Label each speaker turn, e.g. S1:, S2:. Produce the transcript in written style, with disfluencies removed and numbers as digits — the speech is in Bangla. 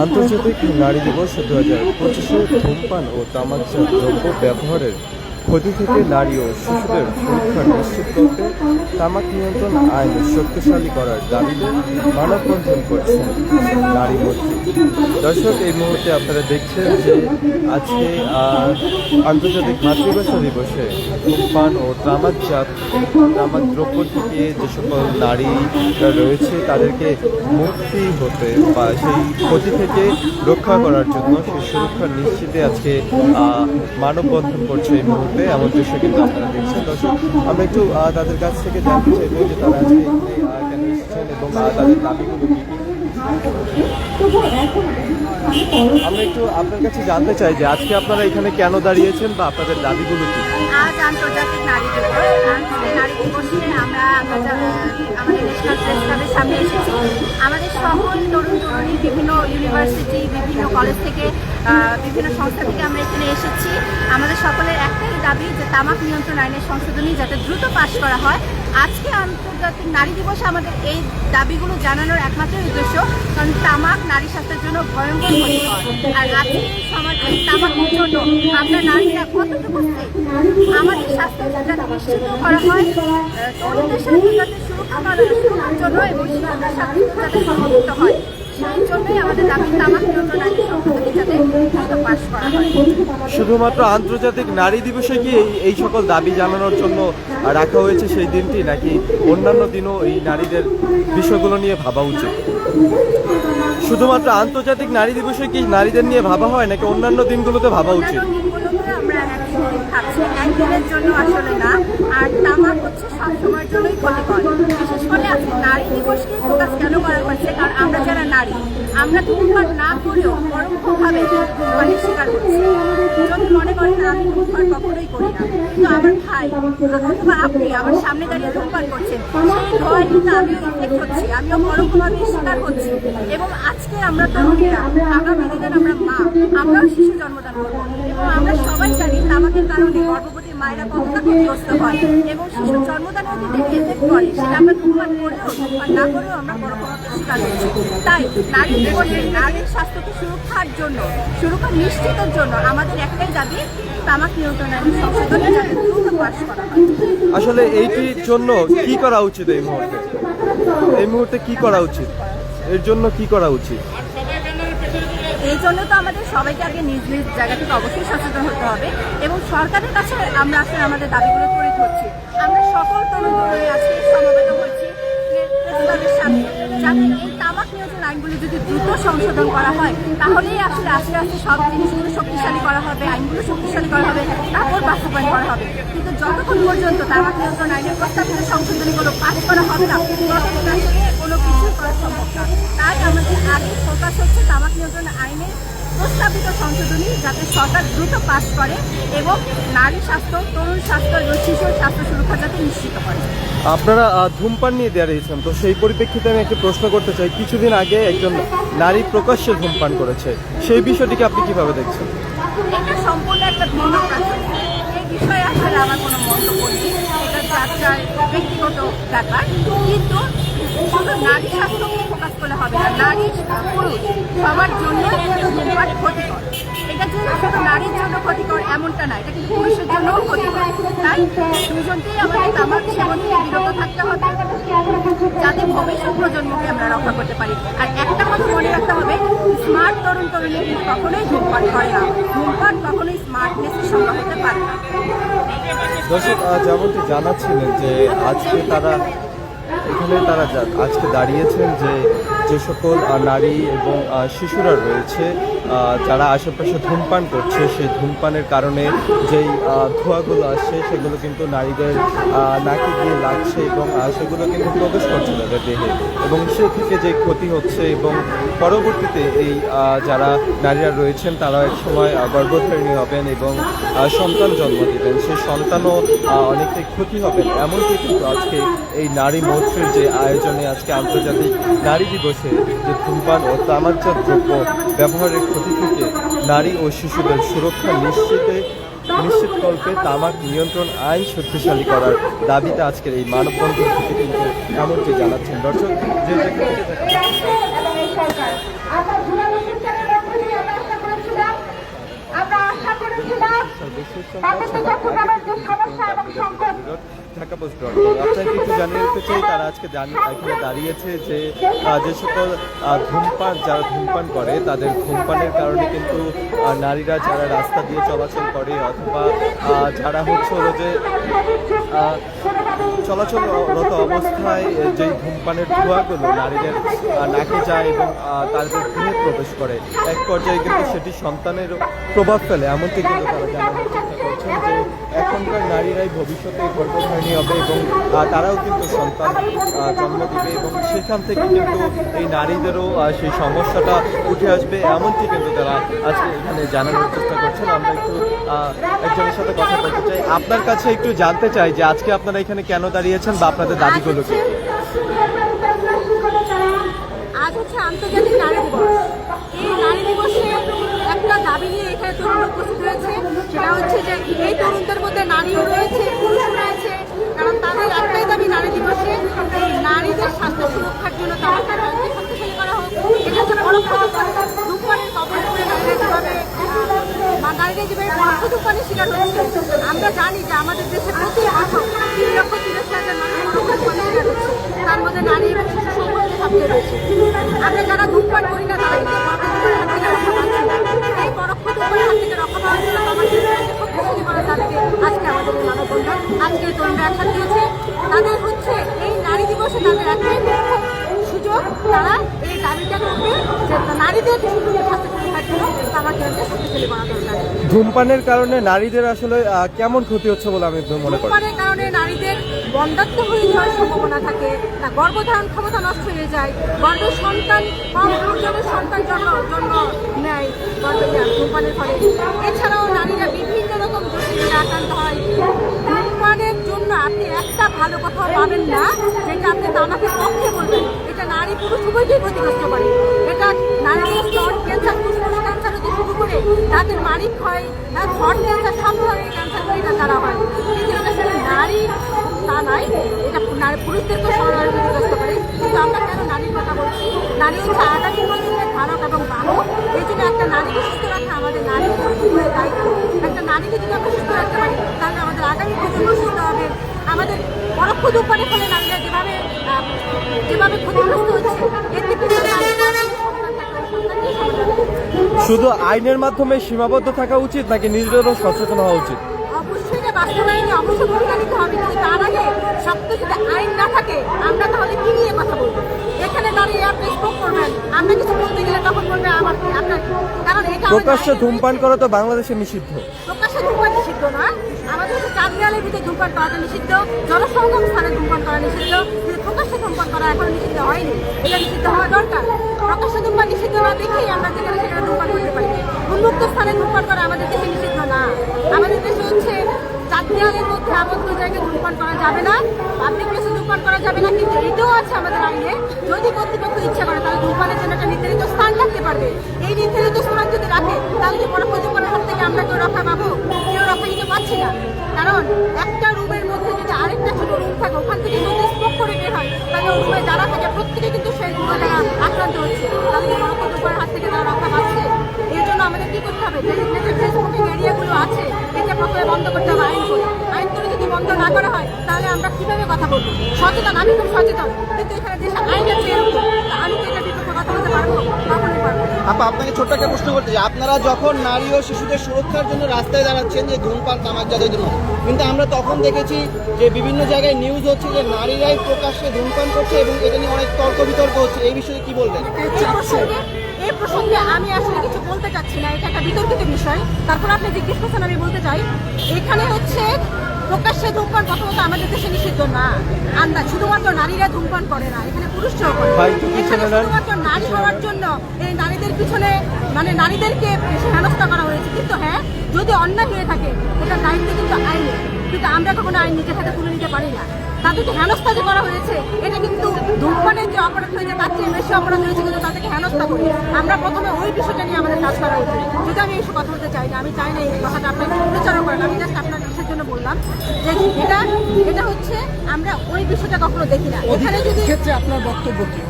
S1: আন্তর্জাতিক নারী দিবস 2025-এ ধূমপান ও তামাকজাত দ্রব্য ব্যবহারের ক্ষতি থেকে নারী ও শিশুদের সুরক্ষা নিশ্চিত করতে তামাক নিয়ন্ত্রণ আইন শক্তিশালী করার দাবিতে মানববন্ধন করছেন নারী মন্ত্রী। দর্শক, এই মুহূর্তে আপনারা দেখছেন যে আজকে আন্তর্জাতিক মাতৃভাষা দিবসে ধূমপান ও তামাক দ্রব্য থেকে যে সকল নারীরা রয়েছে তাদেরকে মুক্তি হতে বা সেই ক্ষতি থেকে রক্ষা করার জন্য সেই সুরক্ষা নিশ্চিতে আজকে মানববন্ধন করছে এই মুহূর্তে। এমন দৃশ্য কিন্তু আপনারা দেখছেন। দর্শক, আমরা একটু তাদের কাছ থেকে জানতে চাইবো যে তারা আজকে কেন এসেছেন এবং তাদের দাবিগুলো কি। আমরা একটু আপনার কাছে জানতে চাই যে আজকে আপনারা এখানে কেন দাঁড়িয়েছেন বা আপনাদের দাবিগুলো কি।
S2: আজ আন্তর্জাতিক নারী দিবস। নারী দিবসে আমরা আমাদের ন্যাশনাল প্রেস ক্লাবের সামনে এসেছি। আমাদের সকল তরুণ তরুণী বিভিন্ন ইউনিভার্সিটি, বিভিন্ন কলেজ থেকে, বিভিন্ন সংস্থা থেকে আমরা এখানে এসেছি। আমাদের সকলের একটাই দাবি যে তামাক নিয়ন্ত্রণ আইনের সংশোধনী যাতে দ্রুত পাশ করা হয়। আজকে আন্তর্জাতিক নারী দিবসে আমাদের এই দাবিগুলো জানানোর একমাত্র উদ্দেশ্য, কারণ তামাক নারী স্বাস্থ্যের জন্য ভয়ঙ্কর ক্ষতিকর। আর আজকে সমাজে তামাকের জন্য আমরা নারীরা কতটুকু আমাদের স্বাস্থ্য যাতে নিশ্চিত করা হয়, তরুণদের সাথে যাতে সুরক্ষার জন্য এবং শিশুদের সাথে যাতে সংযুক্ত হয়, সেই জন্যই আমাদের দাবি তামাক নিয়ন্ত্রণ আইনের সংশোধনী যাতে দ্রুত পাশ করা হয়।
S1: শুধুমাত্র আন্তর্জাতিক নারী দিবসে কি এই সকল দাবি জানানোর জন্য রাখা হয়েছে সেই দিনটি, নাকি অন্যান্য দিনও এই নারীদের বিষয়গুলো নিয়ে ভাবা উচিত? শুধুমাত্র আন্তর্জাতিক নারী দিবসে কি নারীদের নিয়ে ভাবা হয় নাকি অন্যান্য দিনগুলোতে ভাবা উচিত?
S2: আমরা একদিনের জন্য আসলে না, আর তামাক হচ্ছে সবসময়ের জন্যই ক্ষতিকর। বিশেষ করে আজকে নারী দিবসকে ফোকাস কেন করা হচ্ছে, কারণ আমরা যারা নারী আমরা ধূমপান না করেও পরোক্ষভাবে ধূমপানের শিকার করছি। যদি মনে করেন আমি ধূমপান কখনোই করি না, কিন্তু আমার ভাই অথবা আপনি আমার সামনে দাঁড়িয়ে ধূমপান করছেন, সেই ভয় কিন্তু আমিও ইনফেক্ট হচ্ছি, আমিও পরোক্ষভাবে শিকার হচ্ছি। এবং আজকে আমরা তরুণীরা, আগামী দিনের আমরা মা, আমরাও শিশু জন্মদান করবো এবং আমরা সবাই জানি তামাকের কারণে গর্ভবতী মায়েরা কতটা ক্ষতিগ্রস্ত হয় এবং শিশুর জন্মদানের দিকে এফেক্ট করে। সেটা আমরা ধূমপান করলেও ধূমপান না করেও আমরা পরোক্ষভাবে শিকার হচ্ছি। তাই নারী দিবসে নারীর স্বাস্থ্যকে সুরক্ষার জন্য, সুরক্ষা নিশ্চিতের জন্য আমাদের একটাই দাবি, তামাক নিয়ন্ত্রণ আইনের সংশোধনী যাতে দ্রুত পাশ করা হয়।
S1: আসলে এইটির জন্য কি করা উচিত এই মুহূর্তে কি করা উচিত? এর জন্য কি করা উচিত?
S2: এই জন্য তো আমাদের সবাইকে আগে নিজ নিজ জায়গা থেকে অবশ্যই সচেতন হতে হবে এবং সরকারের কাছে আমরা আসলে আমাদের দাবিগুলো করে ধরছি। আমরা সকল তরুণ তরুণী আজকে সমবেত হচ্ছি প্রেসক্লাবের সামনে, যাতে এই তামাক নিয়ন্ত্রণ আইনগুলো যদি দ্রুত সংশোধন করা হয়, তাহলেই আসলে আস্তে আস্তে সব জিনিসগুলো শক্তিশালী করা হবে, আইনগুলো শক্তিশালী করা হবে, তারপর বাস্তবায়ন করা হবে। কিন্তু যতক্ষণ পর্যন্ত তামাক নিয়ন্ত্রণ আইনের প্রস্তাবিত সংশোধনীগুলো পাস করা হবে না, ততক্ষণ আসলে কোনো কিছুই করা সম্ভব না। তাই আমাদের আগে ফোকাস হচ্ছে তামাক নিয়ন্ত্রণ আইনের প্রস্তাবিত সংশোধনী যাতে সরকার দ্রুত পাস করে এবং নারী স্বাস্থ্য, তরুণ স্বাস্থ্য এবং শিশুর স্বাস্থ্য সুরক্ষা যাতে নিশ্চিত করে।
S1: আপনারা ধূমপান নিয়ে দাঁড়িয়েছেন, তো সেই পরিপ্রেক্ষিতে আমি একটা প্রশ্ন করতে চাই। কিছুদিন আগে একজন নারী প্রকাশ্যে ধূমপান করেছে, সেই বিষয়টিকে আপনি কিভাবে দেখছেন?
S2: এটা সম্পূর্ণ একটা ভিন্ন প্রাসঙ্গিক। এই বিষয়ে আসলে আমার কোনো মন্তব্য নেই, এটা যার ব্যক্তিগত ব্যাপার। কিন্তু শুধু নারী স্বাস্থ্যকে ফোকাস করলে হবে না, নারী পুরুষ সবার জন্য ধূমপান ক্ষতিকর। এটা যে শুধু নারীর জন্য ক্ষতিকর এমনটা না, এটা কিন্তু পুরুষের জন্যও ক্ষতিকর। তাই দুজনকেই আমাদের তামাক সেবন থেকে বিরত থাকতে হবে যাতে ভবিষ্যৎ প্রজন্মকে আমরা রক্ষা করতে পারি। আর একটা কথা মনে রাখতে হবে, স্মার্ট তরুণ তরুণী কিন্তু কখনোই ধূমপান করে না। ধূমপান কখনোই স্মার্টনেসের সংজ্ঞা হতে পারে না।
S1: দর্শক, যেমনটি জানাচ্ছিলেন যে আজকে তারা আজকে দাঁড়িয়েছেন যে সকল নারী এবং শিশুরা রয়েছে যারা আশেপাশে ধূমপান করছে, সেই ধূমপানের কারণে যেই ধোঁয়াগুলো আসছে সেগুলো কিন্তু নারীদের নাকে গিয়ে লাগছে এবং সেগুলো কিন্তু প্রবেশ করছে তাদের দেহে এবং সে থেকে যে ক্ষতি হচ্ছে এবং পরবর্তীতে এই যারা নারীরা রয়েছেন তারা এক সময় গর্ভধারিণী হবেন এবং সন্তান জন্ম দেবেন, সেই সন্তানও অনেকটাই ক্ষতি হবেন। এমনকি কিন্তু আজকে এই নারী মৈত্রীর যে আয়োজনে আজকে আন্তর্জাতিক নারী দিবসে যে ধূমপান ও তামাকজাত দ্রব্য ব্যবহারের ক্ষতি থেকে নারী ও শিশুদের সুরক্ষা নিশ্চিতকল্পে তামাক নিয়ন্ত্রণ আইন শক্তিশালী করার দাবিতে আজকের এই মানববন্ধন থেকে কিন্তু এমনটি জানাচ্ছেন। দর্শক, যে
S3: সরকার। আমরা জুলাই অনুষ্ঠানের মধ্যে দিয়ে আমরা আশা করেছিলাম পার্বত্য চট্টগ্রামের যে সমস্যা এবং সংকট
S1: ঢাকাপোস্ট.com আপনাকে একটু জানিয়ে দিতে চাই, তারা আজকে এখানে দাঁড়িয়েছে যে যে সকল যারা ধূমপান করে তাদের ধূমপানের কারণে কিন্তু নারীরা যারা রাস্তা দিয়ে চলাচল করে অথবা যারা হলো যে চলাচলরত অবস্থায় যেই ধূমপানের ধোঁয়াগুলো নারীদের নাকে যায় এবং তাদের গৃহে প্রবেশ করে, এক পর্যায়ে কিন্তু সেটি সন্তানের প্রভাব ফেলে, এমনটি কিন্তু তারা জানানোর চেষ্টা করছেন যে এখনকার নারীরাই ভবিষ্যতে গর্ভধারিণী হবে এবং তারাও কিন্তু সন্তান জন্ম দেবে এবং সেখান থেকে কিন্তু এই নারীদেরও সেই সমস্যাটা উঠে আসবে, এমনটি কিন্তু তারা আজকে এখানে জানানোর চেষ্টা করছেন। আমরা একটু একজনের সাথে কথা বলতে চাই, আপনার কাছে একটু জানতে চাই যে আজকে আপনারা এখানে কেন দাঁড়িয়েছেন বা আপনাদের দাবিগুলো কি?
S2: আজ হচ্ছে আন্তর্জাতিক নারী দিবস। এই নারী দিবসে একটা দাবি নিয়ে এখানে তরুণ উপস্থিত হয়েছে, সেটা হচ্ছে যে এই তরুণদের মধ্যে নারীও রয়েছে, পুরুষ রয়েছে, কারণ তাদের একটাই দাবি নারী দিবসে এই নারীদের স্বাস্থ্য সুরক্ষার জন্য তাদেরকে শক্তিশালী করা হোক। এটা হচ্ছে পরোক্ষ ধূমপানের কবলে পড়ে নারীরা যেভাবে পরোক্ষ ধূমপানের শিকার হচ্ছে। আমরা জানি যে আমাদের দেশে প্রতি বছর 3,83,000 মানুষ পরোক্ষ ধূমপানের শিকার হচ্ছে, তার মধ্যে নারী এবং শিশু সংখ্যা সবচেয়ে বেশি। আমরা যারা ধূমপান করি না তারা কিন্তু এই পরোক্ষ ধূমপানের হাত থেকে রক্ষা পাওয়ার জন্য আমাদের শক্তিশালী করা দাবিতে আজকে আমাদের এই মানববন্ধন, আজকে তরুণরা একসাথে হয়েছে। তাদের হচ্ছে এই নারী দিবসে তাদের একটাই সুযোগ, তারা এই দাবিটা করবে যে নারীদের শিশুদের স্বাস্থ্য সুরক্ষার জন্য আমার কেন্দ্রে শক্তিশালী করা দরকার।
S1: ধূমপানের কারণে নারীদের আসলে কেমন ক্ষতি হচ্ছে বলে আমি মনে করি?
S2: ধূমপানের কারণে নারীদের বন্ধাত্ম হয়ে যাওয়ার সম্ভাবনা থাকে, গর্ভধারণ ক্ষমতা নষ্ট হয়ে যায়, গর্ভের সন্তান কম ওজনের সন্তান জন্ম নেয় ধূমপানের ফলে। এছাড়াও নারীরা বিভিন্ন রকম জটিলতায় আক্রান্ত হয়। ধূমপানের জন্য আপনি একটা ভালো কথা পাবেন না যেটা আপনি তামাকের পক্ষে বলবেন। এটা নারী পুরুষ উভয়কেই ক্ষতিগ্রস্ত করে। এটা নারীদের স্তন ক্যান্সার, ফুসফুস ক্যান্সার হতে শুরু করে তাদের মারিক হয়, হট ক্যান্সার, সব ধরনের ক্যান্সার এটা দ্বারা হয়। কিন্তু এটা শুধু নারী তা নয়, এটা নারী পুরুষদেরকেও সমানে ক্ষতিগ্রস্ত করে। কিন্তু আমরা কেন নারীর কথা বলছি? নারী হচ্ছে আগামী প্রজন্মের ধারক এবং বাহক। এই জন্য একটা নারীকে সুস্থ রাখা আমাদের নারীর দায়িত্ব। একটা নারীকে যদি আমরা সুস্থ রাখতে পারি তাহলে আমাদের আগামী প্রজন্ম সুস্থ হবে। আমাদের পরোক্ষ ধূমপানের ফলে নারীরা যেভাবে ক্ষতিগ্রস্ত হচ্ছে এর থেকে
S1: শুধু আইনের মাধ্যমে সীমাবদ্ধ থাকা উচিত নাকি নিজেদেরও সচেতন হওয়া উচিত?
S2: অবশ্যই এটা বাস্তবায়নে অবশ্যই ভূমিকা নিতে হবে, কিন্তু তার আগে শক্ত যদি আইন না থাকে আমরা তাহলে কি নিয়ে কথা বলবো? এখানে দাঁড়িয়ে আপনি স্পোক করবেন, আমরা কিছু বলতে গেলে তখন বলবে আমার আপনার, কারণ এটা
S1: প্রকাশ্যে ধূমপান করা তো বাংলাদেশে নিষিদ্ধ।
S2: প্রকাশ্যে ধূমপান নিষিদ্ধ না, আমাদের হচ্ছে 4 দেয়ালের ভিতরে ধূমপান করাটা নিষিদ্ধ, জনসংখ্যক স্থানে ধূমপান করা নিষিদ্ধ, কিন্তু প্রকাশ্যে ধূমপান করা এখনো নিষিদ্ধ হয়নি। এটা নিষিদ্ধ হওয়া দরকার। প্রকাশ্যে ধূমপান নিষিদ্ধ না দেখেই আমরা যেখানে সেখানে ধূমপান করতে পারি। উন্মুক্ত স্থানে ধূমপান করা আমাদের দেশে নিষিদ্ধ না। আমাদের দেশে হচ্ছে 4 দেয়ালের মধ্যে আবদ্ধ জায়গায় ধূমপান করা যাবে না, পাবলিক প্লেসে ধূমপান করা যাবে না, কিন্তু এটাও আছে আমাদের আইনে। যদি কর্তৃপক্ষ ইচ্ছা করে তাহলে ধূমপানের জন্য একটা নির্ধারিত স্থান রাখতে পারবে। এই নির্ধারিত স্থান যদি রাখে তাহলে কি পরোক্ষ ধূমপানের হাত থেকে আমরা কেউ রক্ষা পাবো? কেউ রক্ষা নিতে পারছি না। কারণ একটা রুমের মধ্যে যদি আরেকটা ছোট রুম থাকে ওখান থেকে যদি স্মোক করে বের হয় তাহলে ওই রুমে যারা থাকে প্রত্যেকে কিন্তু সেই রুমে তারা আক্রান্ত হচ্ছে। তাহলে কি পরোক্ষ ধূমপানের হাত থেকে তারা রক্ষা পাচ্ছে? এর জন্য আমাদের কি করতে হবে? ডেজিগনেটেড ফেসবুকিং এরিয়াগুলো আছে, এটা প্রথমে বন্ধ করতে হবে আইন করে। আইন করে যদি বন্ধ না করা হয় তাহলে আমরা কিভাবে কথা বলবো? সচেতন, আমি খুব সচেতন, কিন্তু এখানে দেশে আইন আছে এরকম, আমি তো এটা বিপক্ষে কথা বলতে পারবো? কখনই পারবো না।
S4: আপা, আপনাকে ছোট্ট একটা প্রশ্ন করতে চাই, আপনারা যখন নারী ও শিশুদের সুরক্ষার জন্য রাস্তায় দাঁড়াচ্ছেন যে ধূমপান তামাকজাতের জন্য, কিন্তু আমরা তখন দেখেছি যে বিভিন্ন জায়গায় নিউজ হচ্ছে যে নারীরাই প্রকাশ্যে ধূমপান করছে এবং এটা নিয়ে অনেক তর্ক বিতর্ক হচ্ছে। এই বিষয়ে কি বলবেন?
S2: এই প্রসঙ্গে আমি আসলে কিছু বলতে চাচ্ছি না, এটা একটা বিতর্কিত বিষয়। তারপর আপনি জিজ্ঞেস করছেন, আমি বলতে চাই এখানে হচ্ছে প্রকাশ্যে ধূমপান প্রথমত আমাদের দেশে নিষিদ্ধ না। আমরা শুধুমাত্র নারীরা ধূমপান করে না, এখানে পুরুষরাও করে। এখানে শুধুমাত্র নারী হওয়ার জন্য এই নারীদের পিছনে মানে নারীদেরকে হেনস্থা করা হয়েছে। কিন্তু হ্যাঁ, যদি অন্যায় হয়ে থাকে এটা দায়িত্ব কিন্তু আইনে, কিন্তু আমরা কখনো আইন নিজে থেকে তুলে নিতে পারি না। তাদেরকে হেনস্থা যে করা হয়েছে এটা কিন্তু ধূমপানের যে অপরাধ হয়েছে তার চেয়ে বেশি অপরাধ হয়েছে, কিন্তু তাদেরকে হেনস্থা করি। আমরা প্রথমে ওই বিষয়টা নিয়ে আমাদের কাজ করা উচিত। যদি আমি এইসব কথা বলতে চাই না, আমি চাই না এই কথাটা আপনি প্রচারও করেন, আমি জাস্ট আপনার বিষয়ের জন্য বললাম যে এটা হচ্ছে আমরা ওই বিষয়টা কখনো দেখি না। এখানে যদি
S4: ক্ষেত্রে আপনার বক্তব্য কি?